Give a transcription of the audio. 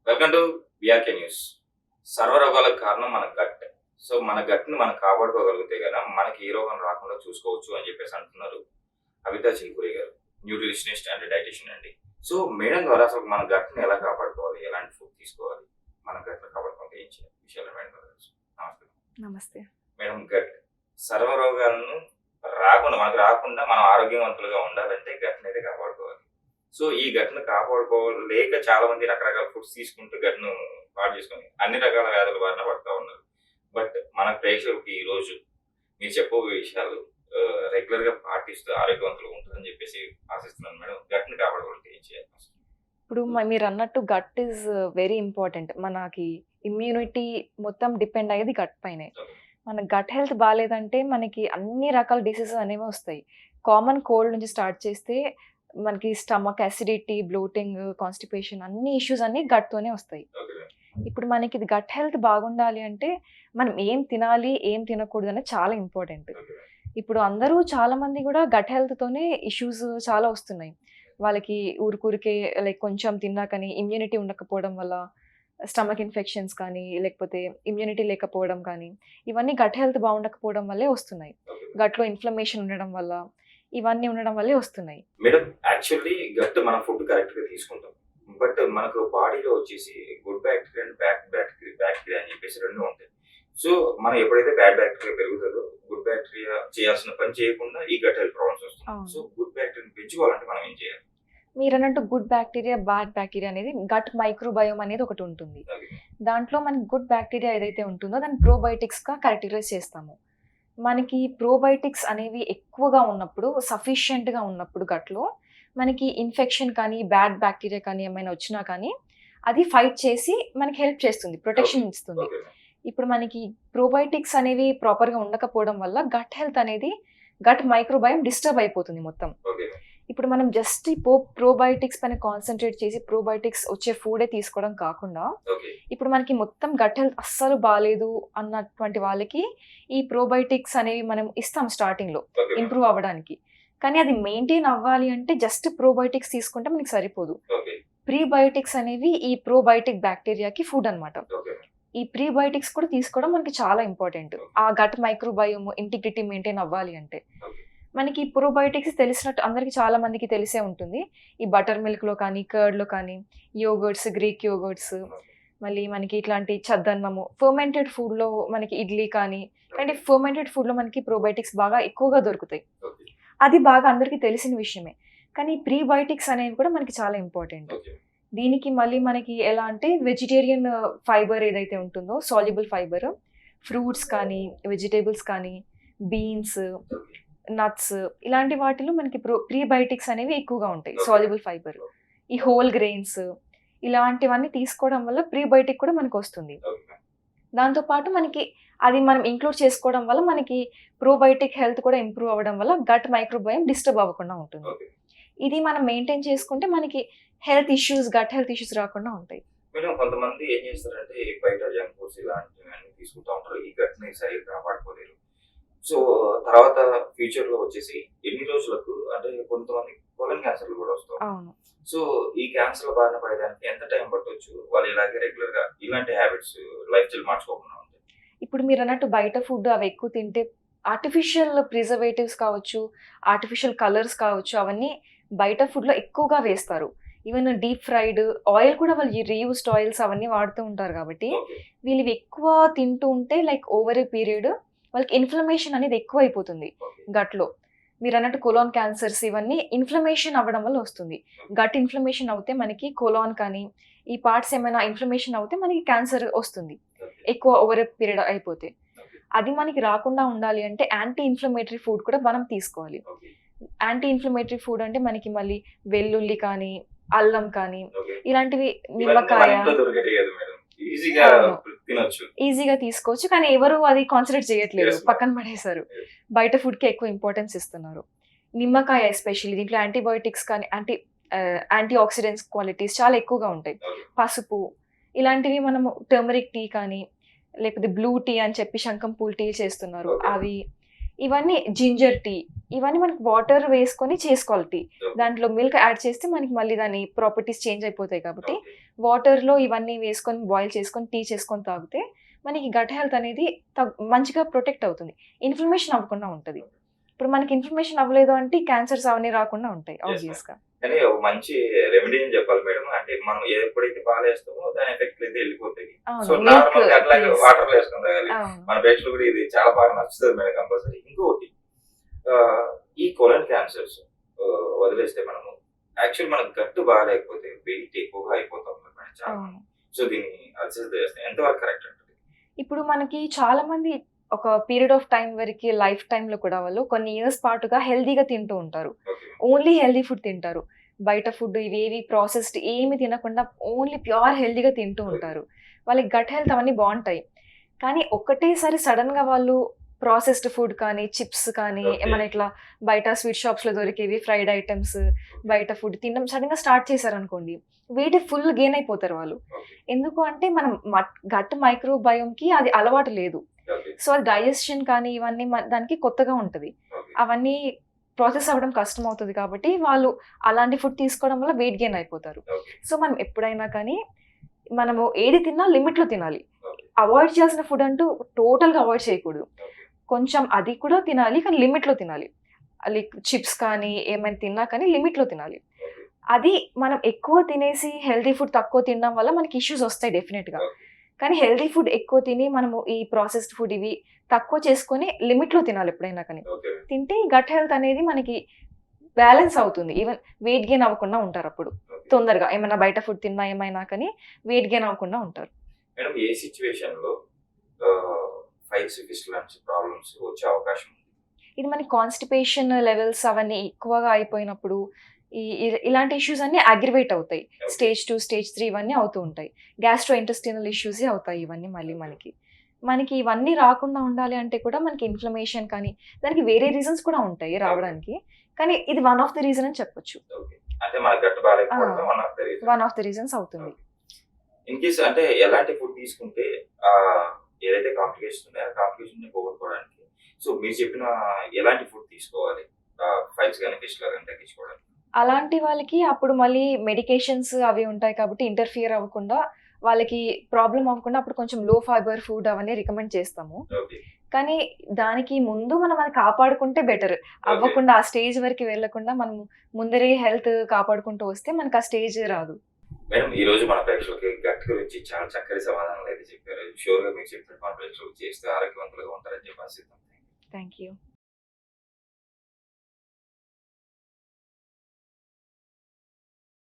Welcome to VRK news. సర్వరోగాలకు కారణం మన గట్. సో మన గట్‌ని మనం కాపాడుకోగలిగితే గన మనకి ఏ రోగం రాకుండా చూసుకోవచ్చు అని చెప్పేసి అంటున్నారు అవితా చిలుకూరి గారు. న్యూట్రిషనిస్ట్ అండ్ డైటీషియన్ అండి. సో మేడం ద్వారా అసలు మన గట్‌ని ఎలా కాపాడుకోవాలి? ఎలాంటి ఫుడ్ తీసుకోవాలి? మన గట్‌ని కాపాడుకుంటే ఏం చేయాలి? విషయాలు మేడం ద్వారా తెలుసు. నమస్తే. నమస్తే. మేడం గట్ సర్వరోగాలను మనకు రాకుండా మనం ఆరోగ్యవంతులుగా ఉండాలంటే గట్‌ని అయితే కాపాడుకోవాలి. సో ఈ గట్‌ను కాపాడుకోలేక చాలా మంది రకరకాల ఫుడ్స్ తీసుకుంటూ గట్‌ను పాడు చేసుకొని అన్ని రకాల వ్యాధుల బారిన పడతా ఉన్నారు. బట్ మన ప్రేక్షకులకి ఈ రోజు మీరు చెప్పబోయే విషయాలు రెగ్యులర్ గా పాటిస్తూ ఆరోగ్యవంతులుగా ఉంటారని చెప్పేసి ఆశిస్తున్నాను మేడం. గట్‌ని కాపాడుకోవాలంటే ఏం చేయాలి ఫస్ట్? ఇప్పుడు మీరన్నట్టు గట్ ఈజ్ వెరీ ఇంపార్టెంట్. మనకి ఇమ్యూనిటీ మొత్తం డిపెండ్ అయ్యేది గట్ పైనే. మన గట్ హెల్త్ బాలేదంటే మనకి అన్ని రకాల డిసీజెస్ అనేవి వస్తాయి. కామన్ కోల్డ్ నుంచి స్టార్ట్ చేస్తే మనకి స్టమక్ అసిడిటీ, బ్లోటింగ్, కాన్‌స్టిపేషన్ అన్ని ఇష్యూస్ అన్నీ గట్‌తోనే వస్తాయి. ఓకే. ఇప్పుడు మనకి ఇది గట్ హెల్త్ బాగుండాలి అంటే మనం ఏం తినాలి, ఏం తినకూడదు అనేది చాలా ఇంపార్టెంట్. ఓకే. ఇప్పుడు అందరూ చాలామంది గూడా గట్ హెల్త్‌తోనే ఇష్యూస్ చాలా వస్తున్నాయి. వాళ్ళకి ఊరికే లైక్ కొంచెం తిన్నాకని ఇమ్యూనిటీ ఉండకపోవడం వల్ల స్టమక్ ఇన్ఫెక్షన్స్ కానీ, లేకపోతే ఇమ్యూనిటీ లేకపోవడం కానీ, ఇవన్నీ గట్ హెల్త్ బాగుండకపోవడం వల్లే వస్తున్నాయి. ఓకే. గట్‌లో ఇన్‌ఫ్లమేషన్ ఉండడం వల్ల, ఇవన్నీ ఉండడం వల్లే వస్తున్నాయి. మేడం యాక్చువల్లీ గట్ మనం ఫుడ్ కరెక్ట్ గా తీసుకుంటాం. బట్ మనకు బాడీలో వచ్చేసి గుడ్ బ్యాక్టీరియా అండ్ బ్యాక్టీరియా అని చెప్పేసి రెండు ఉంటాయి. సో మనం ఎప్పుడైతే బ్యాడ్ బ్యాక్టీరియా పెరుగుతుందో గుడ్ బ్యాక్టీరియా చేయాల్సిన పని చేయకుండా ఈ గట్ హెల్త్ ప్రాబ్లమ్స్ వస్తాయి. అవును. సో గుడ్ బ్యాక్టీరియాని పెంచుకోవాలంటే మనం ఏం చేయాలి? మీరన్నట్టు గుడ్ బ్యాక్టీరియా, బ్యాడ్ బ్యాక్టీరియా అనేది గట్ మైక్రోబయోమ్ అనేది ఒకటి ఉంటుంది. ఓకే. దాంట్లో మనకి గుడ్ బ్యాక్టీరియా ఏదైతే ఉంటుందో దాన్ని ప్రోబయోటిక్స్‌గా క్యారెక్టరైజ్ చేస్తాము. మనకి ప్రోబయోటిక్స్ అనేవి ఎక్కువగా ఉన్నప్పుడు, సఫిషియెంట్‌గా ఉన్నప్పుడు గట్‌లో మనకి ఇన్ఫెక్షన్ కానీ, బ్యాడ్ బ్యాక్టీరియా కానీ ఏమైనా వచ్చినా కానీ అది ఫైట్ చేసి మనకి హెల్ప్ చేస్తుంది. ప్రొటెక్షన్ ఇస్తుంది. ఓకే. ఇప్పుడు మనకి ప్రోబయోటిక్స్ అనేవి ప్రాపర్‌గా ఉండకపోవడం వల్ల గట్ హెల్త్ అనేది గట్ మైక్రోబయోమ్ డిస్టర్బ్ అయిపోతుంది మొత్తం. ఓకే. ఇప్పుడు మనం జస్ట్ ఈ ప్రోబయోటిక్స్ పైన కాన్సంట్రేట్ చేసి ప్రోబయోటిక్స్ వచ్చే ఫుడే తీసుకోవడం కాకుండా, ఓకే. ఇప్పుడు మనకి మొత్తం గట్ హెల్త్ అస్సలు బాలేదు అన్నటువంటి వాళ్ళకి ఈ ప్రోబయోటిక్స్ అనేవి మనం ఇస్తాం స్టార్టింగ్‌లో ఓకే. ఇంప్రూవ్ అవ్వడానికి. కానీ అది మెయింటైన్ అవ్వాలి అంటే జస్ట్ ప్రోబయోటిక్స్ తీసుకుంటే మనకి సరిపోదు. ఓకే. ప్రీబయోటిక్స్ అనేవి ఈ ప్రోబయోటిక్ బ్యాక్టీరియాకి ఫుడ్ అన్నమాట. ఓకే. ఈ ప్రీబయోటిక్స్ కూడా తీసుకోవడం మనకి చాలా ఇంపార్టెంట్. ఆ గట్ మైక్రోబయోమ్ ఇంటిగ్రిటీ మెయింటైన్ అవ్వాలి అంటే. ఓకే. మనకి ప్రోబయోటిక్స్ తెలిసినట్టు అందరికి చాలా మందికి తెలిసే ఉంటుంది. ఈ బటర్ మిల్క్‌లో కానీ, కర్డ్‌లో కానీ, యోగర్ట్స్, గ్రీక్ యోగర్ట్స్, మళ్ళీ మనకి ఇట్లాంటి చద్దన్నము, ఫెర్మెంటెడ్ ఫుడ్‌లో మనకి ఇడ్లీ కానీ, అంటే ఫెర్మెంటెడ్ ఫుడ్‌లో మనకి ప్రోబయోటిక్స్ బాగా ఎక్కువగా దొరుకుతాయి. ఓకే. అది బాగా అందరికీ తెలిసిన విషయమే. కానీ ప్రీబయోటిక్స్ అనేవి కూడా మనకి చాలా ఇంపార్టెంట్. ఓకే. దీనికి మళ్ళీ మనకి ఎలా అంటే వెజిటేరియన్ ఫైబర్ ఏదైతే ఉంటుందో సాల్యుబుల్ ఫైబర్, ఫ్రూట్స్ కానీ, వెజిటబుల్స్ కానీ, బీన్స్, ఓకే. నట్స్ ఇలాంటి వాటిలో మనకి ప్రీబయోటిక్స్ అనేవి ఎక్కువగా ఉంటాయి. Okay. Soluble fibre. ఈ హోల్ గ్రెయిన్స్ ఇలాంటివన్నీ తీసుకోవడం వల్ల ప్రీబయోటిక్ కూడా మనకు వస్తుంది. ఓకే. దాంతో పాటు మనకి అది మనం ఇంక్లూడ్ చేసుకోవడం వల్ల మనకి ప్రోబయోటిక్ హెల్త్ కూడా ఇంప్రూవ్ అవ్వడం వల్ల గట్ మైక్రోబయోమ్ డిస్టర్బ్ అవ్వకుండా ఉంటుంది. ఓకే. ఇది మనం మెయింటైన్ చేసుకుంటే మనకి గట్ హెల్త్ ఇష్యూస్ రాకుండా ఉంటాయి. మేడం కొంతమంది ఏం చేస్తారంటే బయట జంక్ ఫుడ్స్ ఇలాంటివన్నీ తీసుకుంటా ఉంటారు. ఈ గట్‌ని సరిగ్గా కాపాడుకోలేరు. సో తర్వాత ఫ్యూచర్ లో వచ్చేసి ఎన్ని రోజులకు అంటే కొంతమంది కొలన్ క్యాన్సర్లు కూడా వస్తాయి. అవును. సో ఈ క్యాన్సర్ బారిన పడేదానికి ఎంత టైం పట్టొచ్చు? వాళ్ళు ఇలాగే రెగ్యులర్ గా ఇలాంటి హ్యాబిట్స్ లైఫ్ స్టైల్ మార్చుకోకుండా ఉంటాయి. ఇప్పుడు మీరన్నట్టు బయట ఫుడ్ అవి ఎక్కువ తింటే ఆర్టిఫిషియల్ ప్రిజర్వేటివ్స్ కావచ్చు, ఆర్టిఫిషియల్ కలర్స్ కావచ్చు, అవన్నీ బయట ఫుడ్‌లో ఎక్కువగా వేస్తారు. ఈవెన్ డీప్ ఫ్రైడ్ ఆయిల్ కూడా వాళ్ళు రీయూజ్డ్ ఆయిల్స్ అవన్నీ వాడుతూ ఉంటారు కాబట్టి, ఓకే. వీళ్ళు ఇవి ఎక్కువ తింటూ ఉంటే లైక్ ఓవర్ ఏ పీరియడ్ వాళ్ళకి ఇన్‌ఫ్లమేషన్ అనేది ఎక్కువైపోతుంది ఓకే. గట్‌లో. మీరన్నట్టు కొలాన్ క్యాన్సర్స్ ఇవన్నీ ఇన్‌ఫ్లమేషన్ అవ్వడం వల్ల వస్తుంది. గట్ ఇన్‌ఫ్లమేషన్ అవుతే మనకి కొలాన్ కానీ, ఈ పార్ట్స్ ఏమైనా ఇన్‌ఫ్లమేషన్ అవుతే మనకి క్యాన్సర్ వస్తుంది. ఓకే. ఎక్కువ ఓవర్ ఏ పీరియడ్ అయిపోతే. ఓకే. అది మనకి రాకుండా ఉండాలి అంటే యాంటీ ఇన్‌ఫ్లమేటరీ ఫుడ్ కూడా మనం తీసుకోవాలి. ఓకే. యాంటీ ఇన్‌ఫ్లమేటరీ ఫుడ్ అంటే మనకి మళ్ళీ వెల్లుల్లి కానీ, అల్లం కానీ, ఓకే. ఇలాంటివి ఇవన్నీ మన నిమ్మకాయ ఇంట్లో దొరికేటివి కదా మేడం. ఈజీగా అవును. తినొచ్చు. ఈజీగా తీసుకోవచ్చు. కానీ ఎవరు అది కాన్సంట్రేట్ చేయట్లేదు. Yes, ma'am. పక్కన పడేశారు. Yes. బయట ఫుడ్‌కే ఎక్కువ ఇంపార్టెన్స్ ఇస్తున్నారు. నిమ్మకాయ ఎస్పెషల్లీ దీంట్లో యాంటీబయోటిక్స్ కానీ యాంటీ ఆక్సిడెంట్స్ క్వాలిటీస్ చాలా ఎక్కువగా ఉంటాయి. ఓకే. పసుపు ఇలాంటివి మనము టర్మరిక్ టీ కానీ, లేకపోతే బ్లూ టీ అని చెప్పి శంఖం పూల్ టీ చేస్తున్నారు. Okay. అవి ఇవన్నీ జింజర్ టీ, ఇవన్నీ మనకి వాటర్ వేసుకొని చేసుకోవాలి టీ. దాంట్లో మిల్క్ యాడ్ చేస్తే మనకి మళ్ళీ దాని ప్రాపర్టీస్ చేంజ్ అయిపోతాయి కాబట్టి వాటర్‌లో ఇవన్నీ వేసుకొని బాయిల్ చేసుకొని టీ చేసుకొని తాగితే మనకి గట్ హెల్త్ అనేది మంచిగా ప్రొటెక్ట్ అవుతుంది. ఇన్‌ఫ్లమేషన్ అవ్వకుండా ఉంటది. ఇప్పుడు మనకి ఇన్‌ఫ్లమేషన్ అవ్వలేదు అంటే క్యాన్సర్స్ అవన్నీ రాకుండా ఉంటాయి ఆబ్వియస్‌గా. కానీ ఒక మంచి రెమెడీ అని చెప్పాలి మేడం. అంటే మనం ఎప్పుడైతే పాలేస్తామో దాని ఎఫెక్ట్ అయితే వెళ్ళిపోతాయి. సో అవును. నార్మల్ మిల్క్ అట్లాగే ప్లీజ్. వాటర్‌లో వేసుకొని తాగాలి. అవును. మన ప్రేక్షకులు కూడా ఇది చాలా బాగా నచ్చుతది మేడం కంపల్సరీ. ఇంకొకటి ఈ కొలన్ క్యాన్సర్స్ వదిలేస్తే మనము యాక్చువల్ మన గట్ బాగాలేకపోతే వెయిట్ ఎక్కువగా అయిపోతాం మేడం చాలా. అవును. సో దీన్ని అడ్జస్ట్ చేస్తే ఎంతవరకు కరెక్ట్ అంటారు? ఇప్పుడు మనకి చాలా మంది ఒక పీరియడ్ ఆఫ్ టైమ్ వరకి లైఫ్ టైమ్‌లో కూడా వాళ్ళు కొన్ని ఇయర్స్ పాటుగా హెల్తీగా తింటూ ఉంటారు. ఓకే. ఓన్లీ హెల్తీ ఫుడ్ తింటారు. బయట ఫుడ్ ఇవేవి ప్రాసెస్డ్ ఏమి తినకుండా ఓన్లీ ప్యూర్ హెల్తీగా తింటూ ఉంటారు. వాళ్ళకి గట్ హెల్త్ అవన్నీ బావుంటాయి. కానీ ఒకటేసారి సడెన్‌గా వాళ్ళు ప్రాసెస్డ్ ఫుడ్ కానీ, చిప్స్ కానీ, ఓకే. ఏమన్నా ఇట్లా బయట స్వీట్ షాప్స్‌లో దొరికేవి ఫ్రైడ్ ఐటెమ్స్, బయట ఫుడ్ తినడం సడెన్‌గా స్టార్ట్ చేశారనుకోండి, వెయిట్ ఫుల్ గెయిన్ అయిపోతారు వాళ్ళు. ఓకే. ఎందుకు అంటే మనం గట్ మైక్రోబయోమ్‌కి అది అలవాటు లేదు. ఓకే. సో, అది డైజెషన్ కానీ ఇవన్నీ దానికి కొత్తగా ఉంటది. ఓకే. అవన్నీ ప్రాసెస్ అవ్వడం కష్టమవుతది కాబట్టి వాళ్ళు అలాంటి ఫుడ్ తీసుకోవడం వల్ల వెయిట్ గెయిన్ అయిపోతారు. ఓకే. సో, మనం ఎప్పుడైనా కానీ మనము ఏది తిన్నా లిమిట్‌లో తినాలి. ఓకే. అవాయిడ్ చేయాల్సిన ఫుడ్ అంటూ టోటల్‌గా అవాయిడ్ చేయకూడదు. ఓకే. కొంచెం అది కూడా తినాలి. కానీ లిమిట్‌లో తినాలి. లైక్ చిప్స్ కానీ ఏమైనా తిన్నా కానీ లిమిట్‌లో తినాలి. ఓకే. అది మనం ఎక్కువ తినేసి హెల్తీ ఫుడ్ తక్కువ తినడం వల్ల మనకి ఇష్యూస్ వస్తాయి డెఫినెట్‌గా. ఓకే. కానీ హెల్తీ ఫుడ్ ఎక్కువ తిని మనము ఈ ప్రాసెస్డ్ ఫుడ్ ఇవి తక్కువ చేసుకొని లిమిట్‌లో తినాలి ఎప్పుడైనా కానీ. ఓకే. తింటే గట్ హెల్త్ అనేది మనకి బ్యాలెన్స్ అవుతుంది. ఈవెన్ వెయిట్ గెయిన్ అవ్వకుండా ఉంటారప్పుడు. ఓకే. తొందరగా ఏమన్నా బయట ఫుడ్ తిన్నా ఏమైనా కానీ వెయిట్ గెయిన్ అవ్వకుండా ఉంటారు. మేడం ఏ సిట్యుయేషన్‌లో ఫైల్స్, ఫిస్ట్ లాంటి ప్రాబ్లమ్స్ వచ్చే అవకాశం ఉంది? ఇది మనకి కాన్‌స్టిపేషన్ లెవెల్స్ అవన్నీ ఎక్కువగా అయిపోయినప్పుడు ఇలాంటి ఇష్యూస్ అన్నీ అగ్రివేట్ అవుతాయి. ఓకే. స్టేజ్ 2, స్టేజ్ 3 ఇవన్నీ అవుతూ ఉంటాయి. గ్యాస్ట్రో ఇంటెస్టినల్ ఇష్యూసే అవుతాయి ఇవన్నీ మళ్ళీ మనకి. మనకి ఇవన్నీ రాకుండా ఉండాలి అంటే కూడా మనకి ఇన్‌ఫ్లమేషన్ కానీ, దానికి వేరే రీజన్స్ కూడా ఉంటాయి రావడానికి. కానీ ఇది వన్ ఆఫ్ ది రీజన్ అని చెప్పొచ్చు. ఓకే. అంటే మన గట్ బాలేకపోవడం one of the reason. One of the reasons అవుతుంది. ఇన్ కేస్ అంటే ఎలాంటి ఫుడ్ తీసుకుంటే ఏదైతే కాంప్లికేషన్ ఉన్నాయో ఆ కాంప్లికేషన్ పోగొట్టుకోవడానికి సో మీరు చెప్పిన ఎలాంటి ఫుడ్ తీసుకోవాలి ఫైల్స్ కానీ ఫిస్ట్ కానీ తగ్గించుకోవడానికి? అలాంటి వాళ్ళకి అప్పుడు మళ్ళీ మెడికేషన్స్ అవి ఉంటాయి కాబట్టి ఇంటర్ఫియర్ అవ్వకుండా వాళ్ళకి ప్రాబ్లమ్ అవ్వకుండా అప్పుడు కొంచెం లో ఫైబర్ ఫుడ్ అవన్నీ రికమెండ్ చేస్తాము. ఓకే. కానీ దానికి ముందు మనం అది కాపాడుకుంటే బెటర్. అవ్వకుండా ఆ స్టేజ్ వరకు వెళ్ళకుండా మనం ముందరే హెల్త్ కాపాడుకుంటూ వస్తే మనకు ఆ స్టేజ్ రాదు. మేడం ఈ రోజు మన ప్రేక్షకులకి గట్ గురించి చాలా చక్కటి సమాధానాలు అయితే చెప్పారు. షూర్ గా మీరు చెప్పిన ప్రేక్షకులు చేస్తే ఆరోగ్యవంతులుగా ఉంటారని చెప్పి ఆశిద్దాం. Thank you.